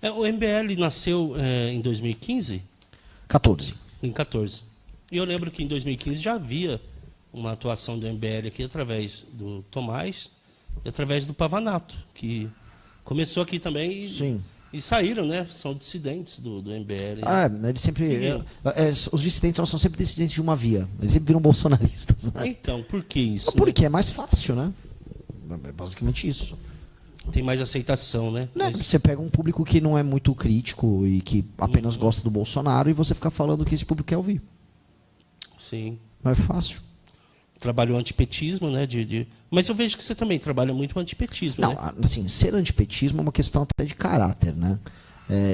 O MBL nasceu em 2015? 14. Em 14. E eu lembro que em 2015 já havia uma atuação do MBL aqui através do Tomás e através do Pavanato, que começou aqui também e saíram, né? São dissidentes do MBL. Eles sempre. Os dissidentes são sempre dissidentes de uma via. Eles sempre viram bolsonaristas. Né? Então, por que isso? Porque é mais fácil, né? É basicamente isso. Tem mais aceitação, né? Você pega um público que não é muito crítico e que apenas gosta do Bolsonaro e você fica falando o que esse público quer ouvir. Sim. Não é fácil. Trabalha o antipetismo, né? Mas eu vejo que você também trabalha muito o antipetismo, não, né? Assim, ser antipetismo é uma questão até de caráter, né?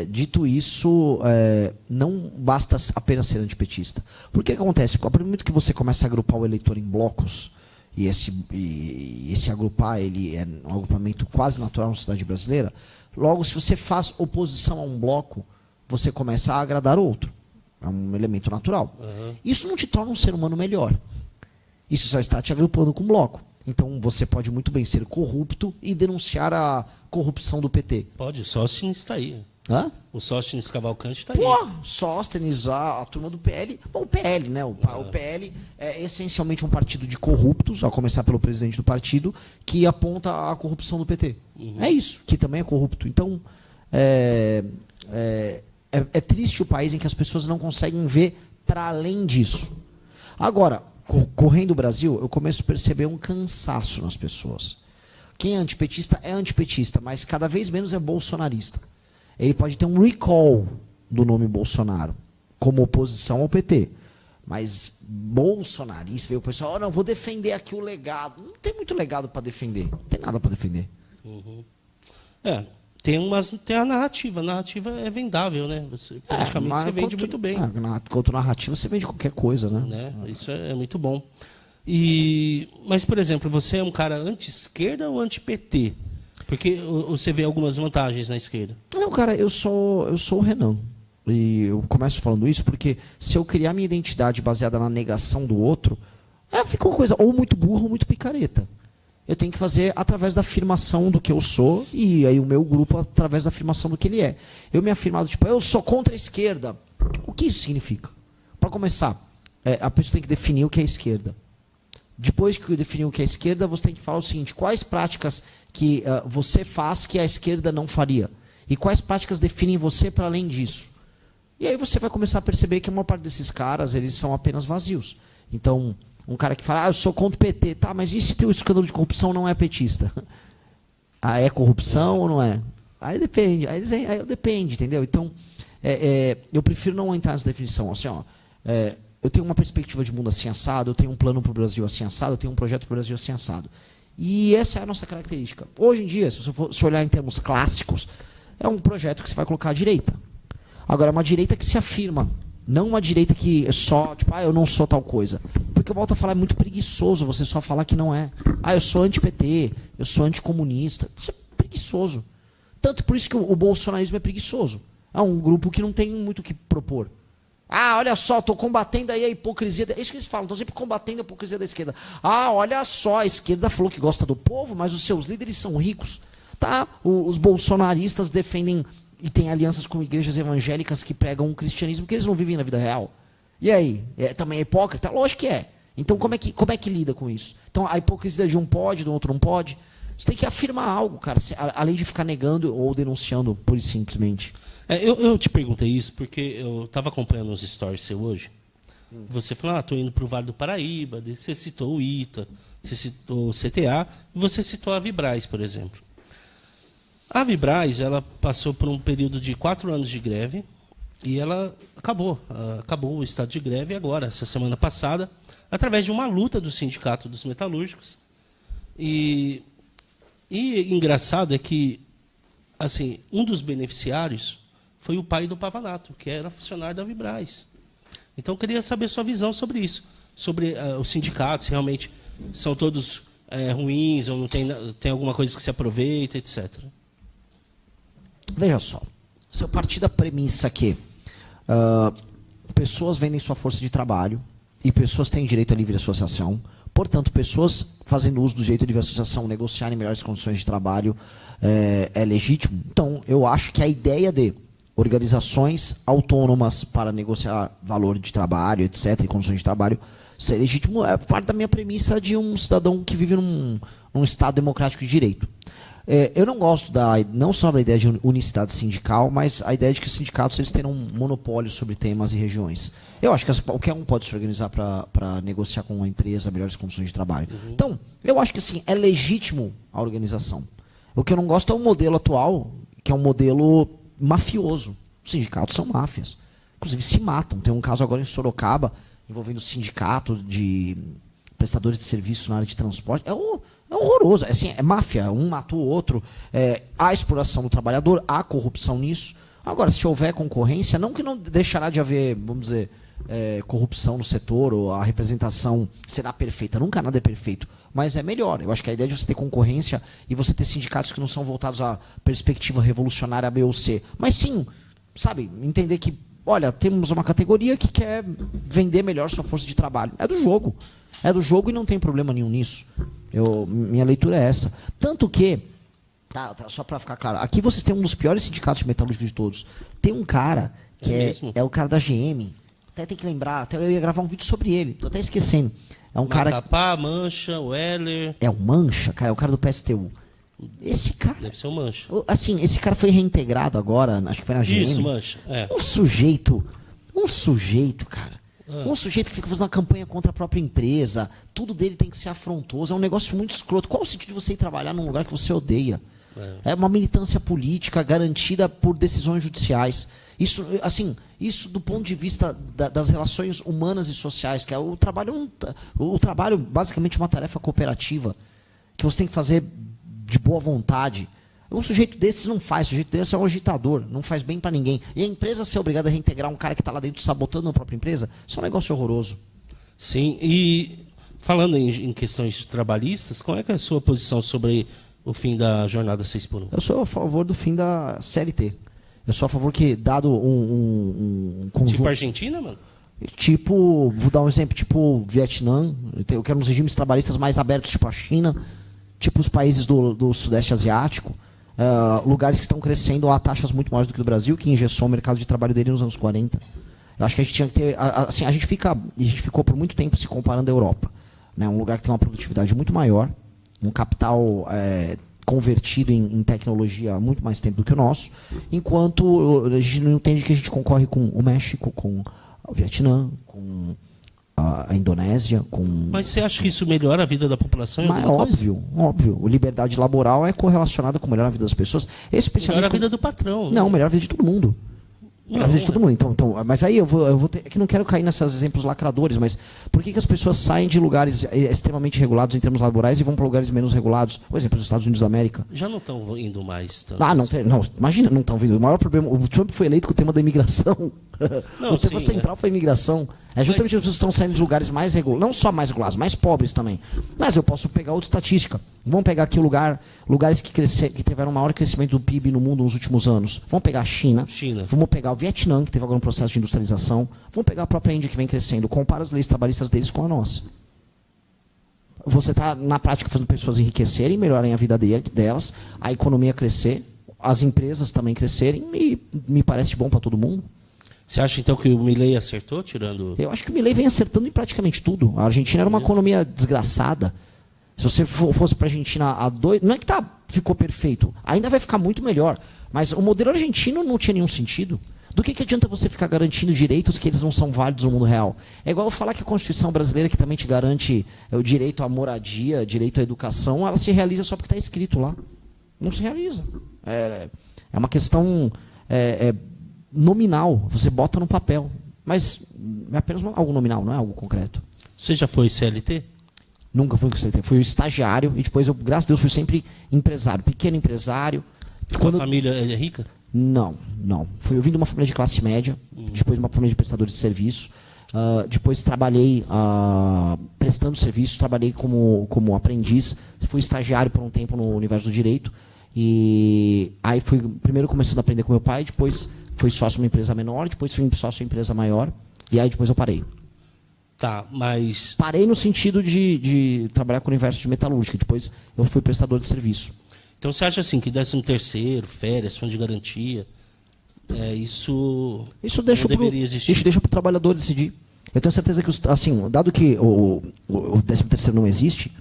Dito isso, não basta apenas ser antipetista. Porque o que acontece? A partir do momento que você começa a agrupar o eleitor em blocos, e esse agrupar ele é um agrupamento quase natural na sociedade brasileira, logo, se você faz oposição a um bloco, você começa a agradar outro. É um elemento natural. Uhum. Isso não te torna um ser humano melhor. Isso só está te agrupando com um bloco. Então você pode muito bem ser corrupto e denunciar a corrupção do PT. Pode, o Sóstenes está aí. Hã? O Sóstenes Cavalcante está aí. Sóstenes, a turma do PL. Bom, o PL, né? O PL é essencialmente um partido de corruptos, a começar pelo presidente do partido, que aponta a corrupção do PT. Uhum. É isso, que também é corrupto. Então, é triste o país em que as pessoas não conseguem ver para além disso. Agora, correndo o Brasil, eu começo a perceber um cansaço nas pessoas. Quem é antipetista, mas cada vez menos é bolsonarista. Ele pode ter um recall do nome Bolsonaro, como oposição ao PT. Mas bolsonarista, veio o pessoal, não, vou defender aqui o legado. Não tem muito legado para defender. Não tem nada para defender. Uhum. Tem a narrativa. A narrativa é vendável, né? Praticamente você vende muito bem. Contra narrativa, você vende qualquer coisa, né? Isso é muito bom. Mas, por exemplo, você é um cara anti-esquerda ou anti-PT? Porque você vê algumas vantagens na esquerda. Não, cara, eu sou o Renan. E eu começo falando isso porque se eu criar minha identidade baseada na negação do outro, fica uma coisa ou muito burra ou muito picareta. Eu tenho que fazer através da afirmação do que eu sou e aí o meu grupo através da afirmação do que ele é. Eu me afirmado, tipo, eu sou contra a esquerda. O que isso significa? Para começar, a pessoa tem que definir o que é esquerda. Depois que definir o que é esquerda, você tem que falar o seguinte, quais práticas que você faz que a esquerda não faria? E quais práticas definem você para além disso? E aí você vai começar a perceber que a maior parte desses caras, eles são apenas vazios. Então, um cara que fala, eu sou contra o PT, tá, mas e se teu escândalo de corrupção não é petista? É corrupção ou não é? Aí depende, aí depende, entendeu? Então, eu prefiro não entrar nessa definição. Assim, eu tenho uma perspectiva de mundo assim assado, eu tenho um plano para o Brasil assim assado, eu tenho um projeto para o Brasil assim assado. E essa é a nossa característica. Hoje em dia, se você for olhar em termos clássicos, é um projeto que você vai colocar à direita. Agora, é uma direita que se afirma, não uma direita que é só, tipo, eu não sou tal coisa. Porque eu volto a falar, é muito preguiçoso você só falar que não é. Eu sou anti-PT, eu sou anticomunista. Isso é preguiçoso. Tanto por isso que o bolsonarismo é preguiçoso. É um grupo que não tem muito o que propor. Olha só, estou combatendo aí a hipocrisia. É isso que eles falam, estão sempre combatendo a hipocrisia da esquerda. Olha só, a esquerda falou que gosta do povo, mas os seus líderes são ricos. Tá? Os bolsonaristas defendem e têm alianças com igrejas evangélicas que pregam um cristianismo que eles não vivem na vida real. E aí? Também é hipócrita? Lógico que é. Então como é que lida com isso? Então a hipocrisia de um pode, do outro não pode. Você tem que afirmar algo, cara, além de ficar negando ou denunciando pura e simplesmente. Eu te perguntei isso porque eu estava acompanhando os stories seu hoje. Você falou, estou indo para o Vale do Paraíba, você citou o ITA, você citou o CTA, e você citou a Vibraz, por exemplo. A Vibraz, ela passou por um período de 4 anos de greve e ela acabou o estado de greve agora, essa semana passada, através de uma luta do Sindicato dos Metalúrgicos. E engraçado é que assim, um dos beneficiários foi o pai do Pavanato, que era funcionário da Vibraz. Então, eu queria saber sua visão sobre isso, sobre os sindicatos, se realmente são todos ruins, ou não tem alguma coisa que se aproveita, etc. Veja só, se eu partir da premissa que pessoas vendem sua força de trabalho e pessoas têm direito à livre associação, Portanto, pessoas fazendo uso do direito de livre associação, negociarem melhores condições de trabalho, é legítimo. Então, eu acho que a ideia de organizações autônomas para negociar valor de trabalho, etc., e condições de trabalho, ser legítimo é parte da minha premissa de um cidadão que vive num Estado democrático de direito. Eu não gosto não só da ideia de unicidade sindical, mas a ideia de que os sindicatos eles terão um monopólio sobre temas e regiões. Eu acho que qualquer um pode se organizar para negociar com uma empresa melhores condições de trabalho. Então, eu acho que assim, é legítimo a organização. O que eu não gosto é o modelo atual, que é um modelo mafioso. Os sindicatos são máfias. Inclusive se matam. Tem um caso agora em Sorocaba, envolvendo o sindicato de prestadores de serviço na área de transporte. É horroroso. É máfia. Um matou o outro. Há exploração do trabalhador, há corrupção nisso. Agora, se houver concorrência, não que não deixará de haver, vamos dizer, corrupção no setor, ou a representação será perfeita. Nunca nada é perfeito. Mas é melhor. Eu acho que a ideia de você ter concorrência e você ter sindicatos que não são voltados à perspectiva revolucionária B ou C. Mas sim, sabe, entender que, olha, temos uma categoria que quer vender melhor sua força de trabalho. É do jogo. É do jogo e não tem problema nenhum nisso. Minha leitura é essa. Tanto que, só para ficar claro, aqui vocês têm um dos piores sindicatos de metalúrgica de todos. Tem um cara que é o cara da GM. Até tem que lembrar, até eu ia gravar um vídeo sobre ele. Tô até esquecendo. É um cara. Macapá, Mancha, Weller. É o Mancha, cara, é o cara do PSTU. Esse cara. Deve ser o Mancha. Assim, esse cara foi reintegrado agora, acho que foi na GM. Isso, Mancha. Um sujeito, cara. Um sujeito que fica fazendo uma campanha contra a própria empresa. Tudo dele tem que ser afrontoso. É um negócio muito escroto. Qual o sentido de você ir trabalhar num lugar que você odeia? É uma militância política garantida por decisões judiciais. Isso, assim, isso do ponto de vista das relações humanas e sociais, que é o trabalho basicamente é uma tarefa cooperativa, que você tem que fazer de boa vontade. Um sujeito desse não faz, um sujeito desse é um agitador, não faz bem para ninguém. E a empresa ser obrigada a reintegrar um cara que está lá dentro sabotando a própria empresa, isso é um negócio horroroso. Sim, e falando em questões trabalhistas, qual é que é a sua posição sobre o fim da jornada 6x1? Eu sou a favor do fim da CLT. Eu sou a favor que, dado um conjunto... Tipo Argentina, mano? Tipo, vou dar um exemplo, tipo Vietnã. Eu quero uns regimes trabalhistas mais abertos, tipo a China, tipo os países do Sudeste Asiático, lugares que estão crescendo a taxas muito maiores do que o Brasil, que engessou o mercado de trabalho dele nos anos 40. Eu acho que a gente tinha que ter... Assim, a gente ficou por muito tempo se comparando à Europa, né? Um lugar que tem uma produtividade muito maior, um capital... convertido em tecnologia há muito mais tempo do que o nosso, enquanto a gente não entende que a gente concorre com o México, com o Vietnã, com a Indonésia, com... Mas você acha que isso melhora a vida da população? Mas óbvio. A liberdade laboral é correlacionada com melhorar a vida das pessoas, especialmente... Melhora a vida do patrão. Não, melhora a vida de todo mundo. De todo mundo. Então, mas aí eu vou ter, é que não quero cair nesses exemplos lacradores, mas por que as pessoas saem de lugares extremamente regulados em termos laborais e vão para lugares menos regulados? Por exemplo, os Estados Unidos da América. Já não estão indo mais tanto. Não, imagina, não estão vindo. O maior problema, o Trump foi eleito com o tema da imigração. O tema central foi a imigração. É justamente as pessoas estão saindo de lugares mais regulados, não só mais regulados, mais pobres também. Mas eu posso pegar outra estatística. Vamos pegar aqui lugares que tiveram maior crescimento do PIB no mundo nos últimos anos. Vamos pegar a China. Vamos pegar o Vietnã, que teve agora um processo de industrialização. Vamos pegar a própria Índia, que vem crescendo. Compara as leis trabalhistas deles com a nossa. Você está, na prática, fazendo pessoas enriquecerem, melhorarem a vida delas, a economia crescer, as empresas também crescerem, e me parece bom para todo mundo. Você acha, então, que o Milei acertou, tirando... Eu acho que o Milei vem acertando em praticamente tudo. A Argentina era uma economia desgraçada. Se você fosse para a Argentina há 2... Não é que ficou perfeito. Ainda vai ficar muito melhor. Mas o modelo argentino não tinha nenhum sentido. Do que adianta você ficar garantindo direitos que eles não são válidos no mundo real? É igual eu falar que a Constituição brasileira, que também te garante o direito à moradia, direito à educação, ela se realiza só porque está escrito lá. Não se realiza. É uma questão... nominal, você bota no papel, mas é apenas algo nominal, não é algo concreto. Você já foi CLT? Nunca fui CLT, fui estagiário e depois eu, graças a Deus, fui sempre empresário, pequeno empresário. Quando... A família é rica? Não. Eu vim de uma família de classe média, depois de uma família de prestadores de serviço, depois trabalhei prestando serviço, trabalhei como aprendiz, fui estagiário por um tempo no universo do direito, e aí fui primeiro começando a aprender com meu pai, depois fui sócio de uma empresa menor, depois fui sócio de uma empresa maior, e aí depois eu parei. Tá, mas... Parei no sentido de trabalhar com o universo de metalúrgica. Depois eu fui prestador de serviço. Então você acha assim que 13º, férias, fundo de garantia, isso deixa não deveria existir? Isso deixa para o trabalhador decidir. Eu tenho certeza que, assim, dado que o 13º não existe,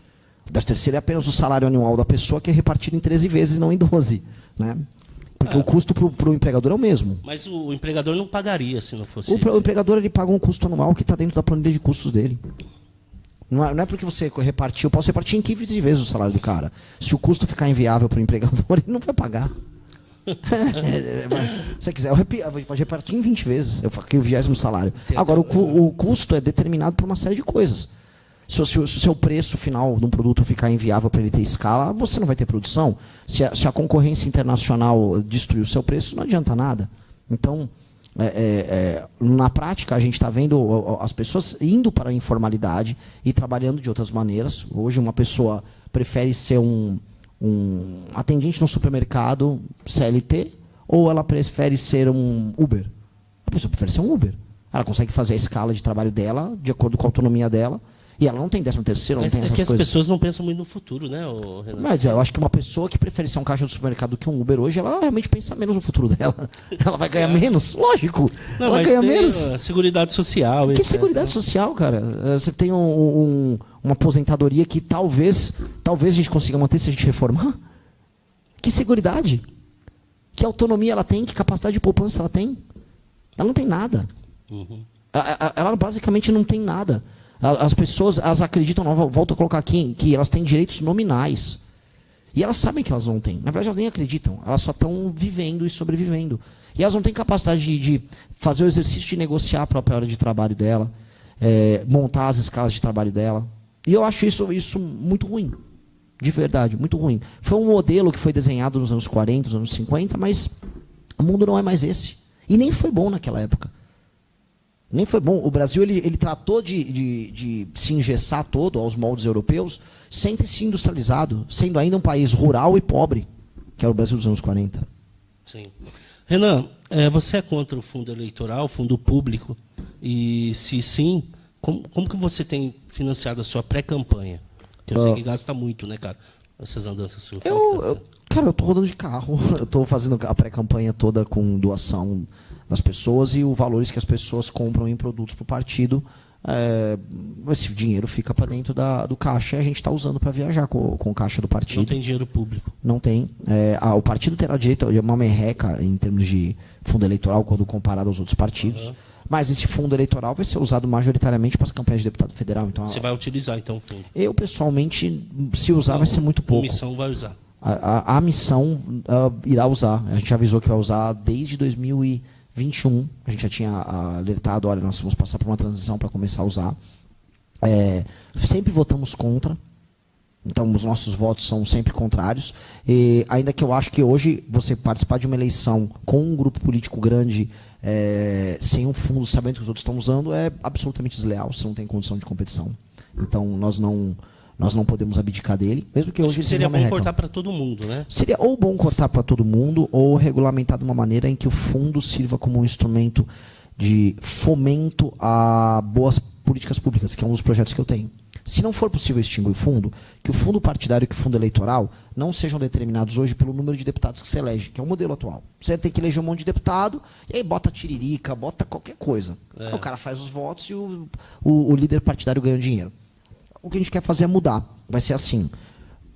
o 13º é apenas o salário anual da pessoa que é repartido em 13 vezes e não em 12. Né? Porque o custo para o empregador é o mesmo. Mas o empregador não pagaria se não fosse o empregador ele paga um custo anual que está dentro da planilha de custos dele. Não é porque você repartir, eu posso repartir em 15 vezes o salário do cara. Se o custo ficar inviável para o empregador, ele não vai pagar. Se você quiser, pode repartir em 20 vezes. Eu faço o 20º salário. Agora, o custo é determinado por uma série de coisas. Se o seu preço final de um produto ficar inviável para ele ter escala, você não vai ter produção. Se a concorrência internacional destruir o seu preço, não adianta nada. Então, na prática, a gente está vendo as pessoas indo para a informalidade e trabalhando de outras maneiras. Hoje, uma pessoa prefere ser um atendente no supermercado CLT ou ela prefere ser um Uber? A pessoa prefere ser um Uber. Ela consegue fazer a escala de trabalho dela de acordo com a autonomia dela. E ela não tem 13º, não tem essas coisas. É que as pessoas não pensam muito no futuro, né, Renato? Mas eu acho que uma pessoa que prefere ser um caixa do supermercado do que um Uber hoje, ela realmente pensa menos no futuro dela. Ela vai ganhar menos? Lógico. Não, ela mas ganha tem menos. Seguridade social. Que etc. seguridade social, cara? Você tem uma aposentadoria que talvez a gente consiga manter se a gente reformar? Que seguridade? Que autonomia ela tem? Que capacidade de poupança ela tem? Ela não tem nada. Uhum. Ela basicamente não tem nada. As pessoas elas acreditam, volto a colocar aqui, que elas têm direitos nominais. E elas sabem que elas não têm. Na verdade, elas nem acreditam. Elas só estão vivendo e sobrevivendo. E elas não têm capacidade de fazer o exercício de negociar a própria hora de trabalho dela, montar as escalas de trabalho dela. E eu acho isso muito ruim. De verdade, muito ruim. Foi um modelo que foi desenhado nos anos 40, nos anos 50, mas o mundo não é mais esse. E nem foi bom naquela época. Nem foi bom. O Brasil ele tratou de se engessar todo aos moldes europeus sem ter se industrializado, sendo ainda um país rural e pobre, que era o Brasil dos anos 40. Sim. Renan, você é contra o fundo eleitoral, fundo público? E se sim, como que você tem financiado a sua pré-campanha? Que eu sei que gasta muito, né, cara? Essas andanças suas. Cara, eu tô rodando de carro. Eu tô fazendo a pré-campanha toda com doação das pessoas e os valores que as pessoas compram em produtos para o partido. Esse dinheiro fica para dentro do caixa e a gente está usando para viajar com o caixa do partido. Não tem dinheiro público. Não tem. O partido terá direito a uma merreca em termos de fundo eleitoral quando comparado aos outros partidos. Uhum. Mas esse fundo eleitoral vai ser usado majoritariamente para as campanhas de deputado federal. Então, você vai utilizar, então, o fundo? Eu, pessoalmente, se usar, vai ser muito pouco. A missão vai usar? A missão irá usar. A gente avisou que vai usar desde 2021. A gente já tinha alertado, olha, nós vamos passar por uma transição para começar a usar. Sempre votamos contra. Então, os nossos votos são sempre contrários. E ainda que eu acho que hoje, você participar de uma eleição com um grupo político grande, sem um fundo, sabendo que os outros estão usando, é absolutamente desleal. Você não tem condição de competição. Então, nós não podemos abdicar dele. Mesmo que hoje seria bom cortar para todo mundo, né? Seria ou bom cortar para todo mundo, ou regulamentar de uma maneira em que o fundo sirva como um instrumento de fomento a boas políticas públicas, que é um dos projetos que eu tenho. Se não for possível extinguir o fundo, que o fundo partidário e que o fundo eleitoral não sejam determinados hoje pelo número de deputados que se elege, que é o modelo atual. Você tem que eleger um monte de deputado, e aí bota tiririca, bota qualquer coisa. Aí o cara faz os votos e o líder partidário ganha o dinheiro. O que a gente quer fazer é mudar. Vai ser assim.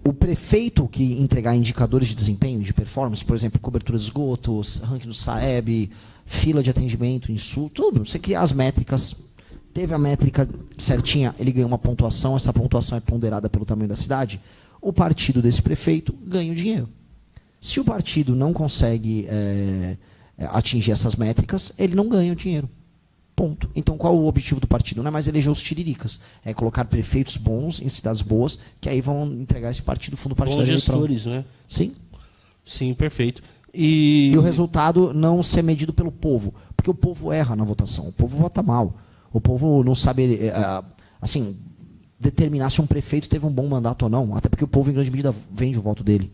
O prefeito que entregar indicadores de desempenho, de performance, por exemplo, cobertura de esgoto, ranking do Saeb, fila de atendimento, insulto, tudo. Você criar as métricas. Teve a métrica certinha, ele ganha uma pontuação, essa pontuação é ponderada pelo tamanho da cidade, o partido desse prefeito ganha o dinheiro. Se o partido não consegue atingir essas métricas, ele não ganha o dinheiro. Ponto. Então, qual o objetivo do partido? Não é mais eleger os tiriricas, é colocar prefeitos bons em cidades boas, que aí vão entregar esse partido, fundo partidário. Bons gestores, né? Sim. Sim, perfeito. E o resultado não ser medido pelo povo, porque o povo erra na votação, o povo vota mal. O povo não sabe, determinar se um prefeito teve um bom mandato ou não, até porque o povo, em grande medida, vende o voto dele.